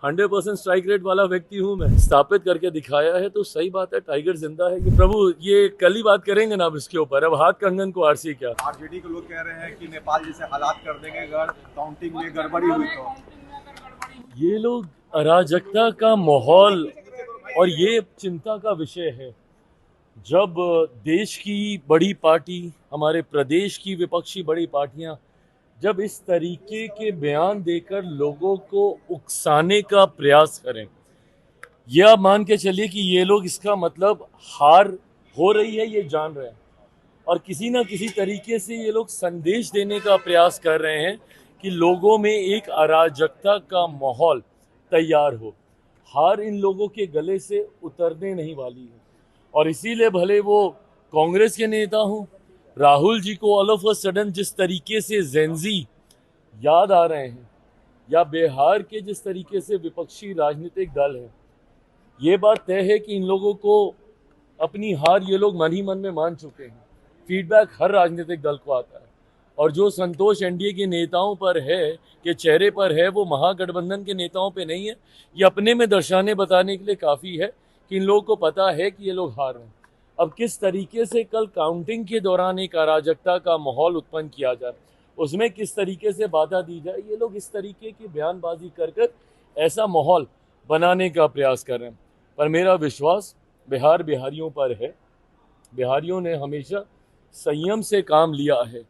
100% strike rate वाला व्यक्ति हूँ मैं, स्थापित करके दिखाया है। तो सही बात है, टाइगर जिंदा है। ये प्रभु ये कल ही बात करेंगे ना अब इसके ऊपर। अब हाथ कंगन को आरसी क्या। आरजेडी के लोग कह रहे हैं कि नेपाल जैसे हालात कर देंगे अगर काउंटिंग में गड़बड़ी हुई तो। ये लोग अराजकता का माहौल और ये चिंता का विषय है। जब देश की बड़ी पार्टी, हमारे प्रदेश की विपक्षी बड़ी पार्टियां जब इस तरीके के बयान देकर लोगों को उकसाने का प्रयास करें, यह आप मान के चलिए कि ये लोग इसका मतलब हार हो रही है ये जान रहे हैं, और किसी ना किसी तरीके से ये लोग संदेश देने का प्रयास कर रहे हैं कि लोगों में एक अराजकता का माहौल तैयार हो। हार इन लोगों के गले से उतरने नहीं वाली है, और इसीलिए भले वो कांग्रेस के नेता हों, राहुल जी को ऑल ऑफ अ सडन जिस तरीके से जेंजी याद आ रहे हैं, या बिहार के जिस तरीके से विपक्षी राजनीतिक दल है, ये बात तय है कि इन लोगों को अपनी हार ये लोग मन ही मन में मान चुके हैं। फीडबैक हर राजनीतिक दल को आता है, और जो संतोष एनडीए के नेताओं पर है, के चेहरे पर है, वो महागठबंधन के नेताओं पे नहीं है। ये अपने में दर्शाने बताने के लिए काफ़ी है कि इन लोगों को पता है कि ये लोग हार रहे हैं। अब किस तरीके से कल काउंटिंग के दौरान एक अराजकता का माहौल उत्पन्न किया जाए, उसमें किस तरीके से बाधा दी जाए, ये लोग इस तरीके की बयानबाजी कर कर ऐसा माहौल बनाने का प्रयास कर रहे हैं। पर मेरा विश्वास बिहारियों पर है। बिहारियों ने हमेशा संयम से काम लिया है,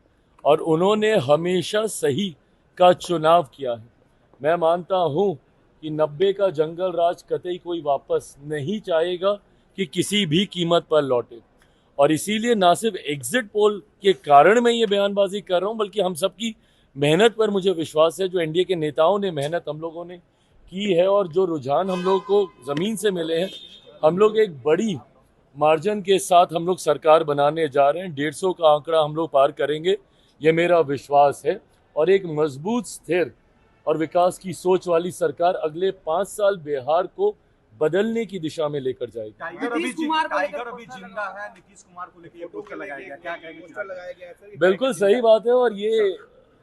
और उन्होंने हमेशा सही का चुनाव किया है। मैं मानता हूँ कि 90 का जंगल राज कतई कोई वापस नहीं चाहेगा कि किसी भी कीमत पर लौटे, और इसीलिए ना सिर्फ एग्जिट पोल के कारण मैं ये बयानबाजी कर रहा हूँ, बल्कि हम सबकी मेहनत पर मुझे विश्वास है। जो एनडीए के नेताओं ने मेहनत हम लोगों ने की है, और जो रुझान हम लोग को ज़मीन से मिले हैं, हम लोग एक बड़ी मार्जिन के साथ हम लोग सरकार बनाने जा रहे हैं। 150 का आंकड़ा हम लोग पार करेंगे, ये मेरा विश्वास है। और एक मजबूत, स्थिर और विकास की सोच वाली सरकार अगले 5 साल बिहार को बदलने की दिशा में लेकर जाएगी। टाइगर अभी जिंदा है, नीतीश कुमार को लेकर ये पोस्टर लगाया गया, क्या कहेंगे? बिल्कुल सही बात है, और ये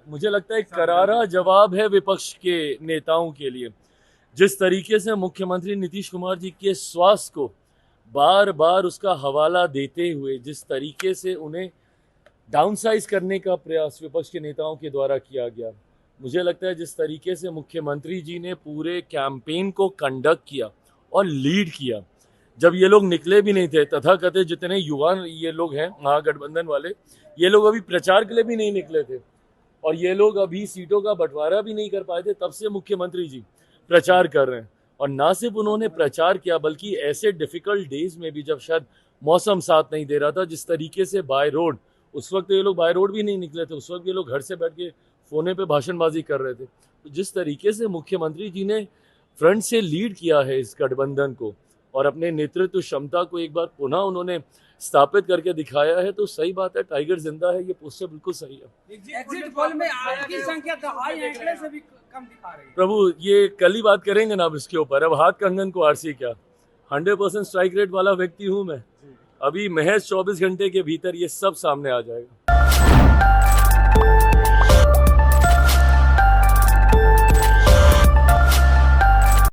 मुझे लगता है एक करारा जवाब है विपक्ष के नेताओं के लिए। जिस तरीके से मुख्यमंत्री नीतीश कुमार जी के स्वास्थ्य को बार बार उसका हवाला देते हुए जिस तरीके से उन्हें डाउनसाइज करने का प्रयास विपक्ष के नेताओं के द्वारा किया गया, मुझे लगता है जिस तरीके से मुख्यमंत्री जी ने पूरे कैंपेन को कंडक्ट किया और लीड किया, जब ये लोग निकले भी नहीं थे, तथाकथित जितने युवा ये लोग हैं महागठबंधन वाले, ये लोग अभी प्रचार के लिए भी नहीं निकले थे, और ये लोग अभी सीटों का बंटवारा भी नहीं कर पाए थे, तब से मुख्यमंत्री जी प्रचार कर रहे हैं। और ना सिर्फ उन्होंने प्रचार किया, बल्कि ऐसे डिफिकल्ट डेज में भी जब शायद मौसम साथ नहीं दे रहा था, जिस तरीके से बाय रोड, उस वक्त ये लोग बाय रोड भी नहीं निकले थे, उस वक्त ये लोग घर से बैठ के फोने पे भाषणबाजी कर रहे थे। तो जिस तरीके से मुख्यमंत्री जी ने फ्रंट से लीड किया है इस गठबंधन को, और अपने नेतृत्व क्षमता को एक बार पुनः उन्होंने स्थापित करके दिखाया है, तो सही बात है, टाइगर जिंदा है। ये पोस्टर बिल्कुल सही है। एग्जिट पोल में आपकी संख्या दहाई आंकड़े से भी कम दिखा रही है। प्रभु ये कल ही बात करेंगे ना अब इसके ऊपर। अब हाथ कंगन को आरसी क्या। 100% स्ट्राइक रेट वाला व्यक्ति हूँ मैं। अभी महज 24 घंटे के भीतर ये सब सामने आ जाएगा।